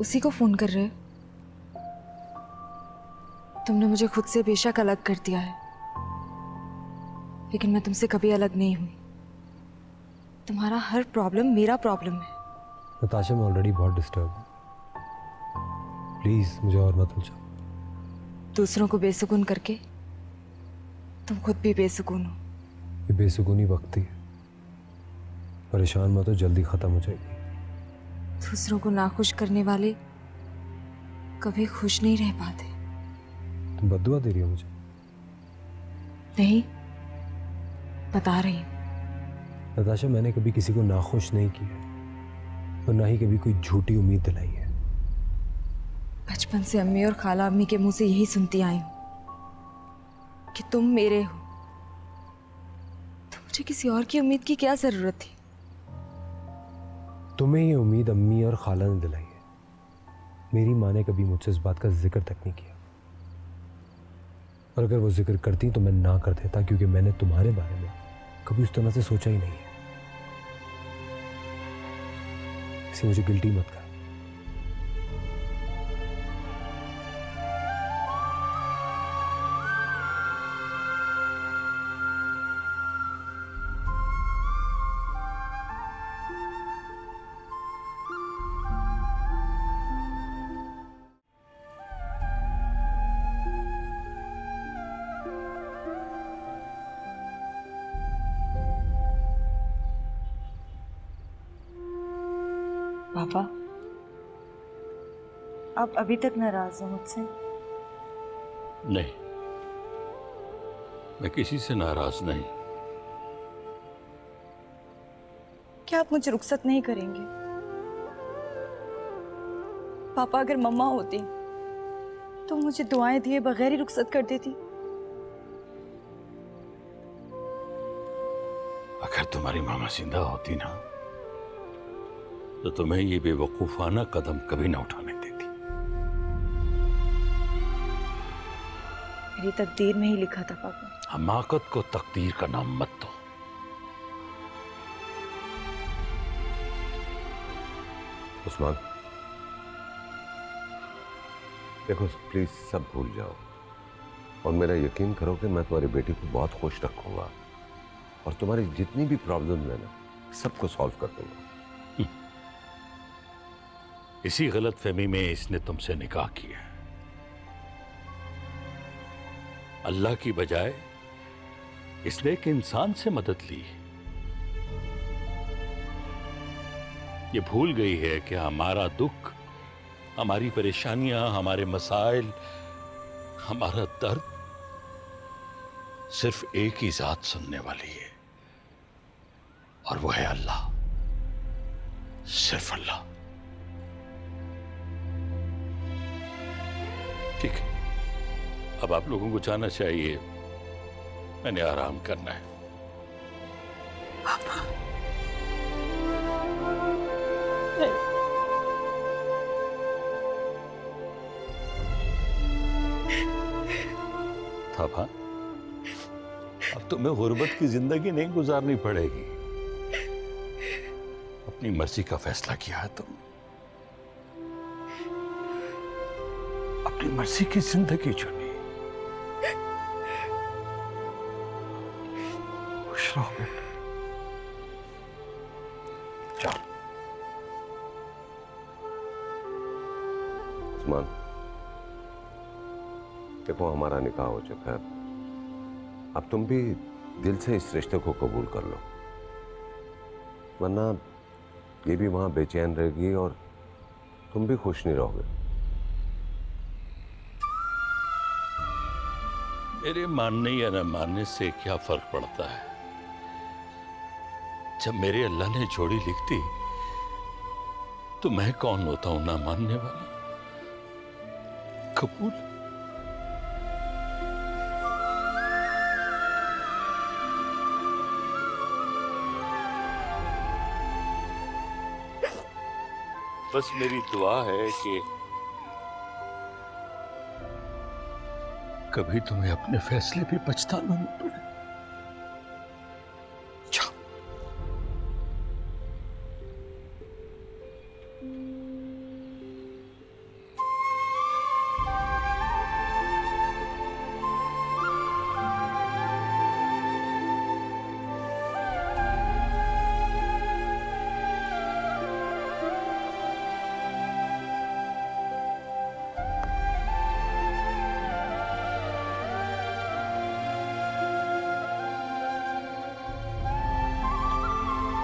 उसी को फोन कर रहे हो? तुमने मुझे खुद से बेशक अलग कर दिया है, लेकिन मैं तुमसे कभी अलग नहीं हुई। तुम्हारा हर प्रॉब्लम मेरा प्रॉब्लम है। नताशा, मैं ऑलरेडी बहुत डिस्टर्ब हूँ, प्लीज मुझे और मत उलझाओ। दूसरों को बेसुकून करके तुम खुद भी बेसुकून हो। ये बेसुकूनी वक्ती है, परेशान मत हो, जल्दी खत्म हो जाएगी। दूसरों को नाखुश करने वाले कभी खुश नहीं रह पाते। तुम बद्दुआ दे रही हो मुझे? नहीं, बता रही हूँ। नताशा, मैंने कभी किसी को नाखुश नहीं किया और ना ही कभी कोई झूठी उम्मीद दिलाई है। बचपन से अम्मी और खाला अम्मी के मुंह से यही सुनती आई हूं कि तुम मेरे हो, तो मुझे किसी और की उम्मीद की क्या जरूरत थी? तुम्हें ये उम्मीद अम्मी और खाला ने दिलाई है। मेरी माँ ने कभी मुझसे इस बात का जिक्र तक नहीं किया, और अगर वो जिक्र करती तो मैं ना कर देता, क्योंकि मैंने तुम्हारे बारे में कभी उस तरह से सोचा ही नहीं है। इसलिए मुझे गिल्टी मत कर। पापा, आप अभी तक नाराज हो मुझसे? नहीं, मैं किसी से नाराज नहीं। क्या आप मुझे रुखसत नहीं करेंगे? पापा, अगर मम्मा होती तो मुझे दुआएं दिए बगैर ही रुखसत कर देती। अगर तुम्हारी मामा जिंदा होती ना, तो तुम्हें ये बेवकूफाना कदम कभी ना उठाने देती। मेरी तकदीर में ही लिखा था पापा। हमाकत को तकदीर का नाम मत दो। उस्मान, देखो प्लीज सब भूल जाओ और मेरा यकीन करो कि मैं तुम्हारी बेटी को बहुत खुश रखूंगा और तुम्हारी जितनी भी प्रॉब्लम है ना, सबको सॉल्व कर दूंगा। इसी गलतफहमी में इसने तुमसे निकाह किया। अल्लाह की बजाय इसने एक इंसान से मदद ली। ये भूल गई है कि हमारा दुख, हमारी परेशानियां, हमारे मसाइल, हमारा दर्द सिर्फ एक ही जात सुनने वाली है, और वो है अल्लाह। सिर्फ अल्लाह। ठीक है, अब आप लोगों को जाना चाहिए, मैंने आराम करना है। पापा, थापा, अब तुम्हें गुर्बत की जिंदगी नहीं गुजारनी पड़ेगी। अपनी मर्जी का फैसला किया है तुमने, अपनी मर्जी की जिंदगी चुनी। खुश रहो बेटा। जाओ। उस्मान, देखो हमारा निकाह हो चुका है, अब तुम भी दिल से इस रिश्ते को कबूल कर लो, वरना ये भी वहां बेचैन रहेगी और तुम भी खुश नहीं रहोगे। मेरे मानने या न मानने से क्या फर्क पड़ता है? जब मेरे अल्लाह ने जोड़ी लिख दी तो मैं कौन होता हूं ना मानने वाला? कबूल। बस मेरी दुआ है कि कभी तुम्हें अपने फैसले पे पछताना न पड़े।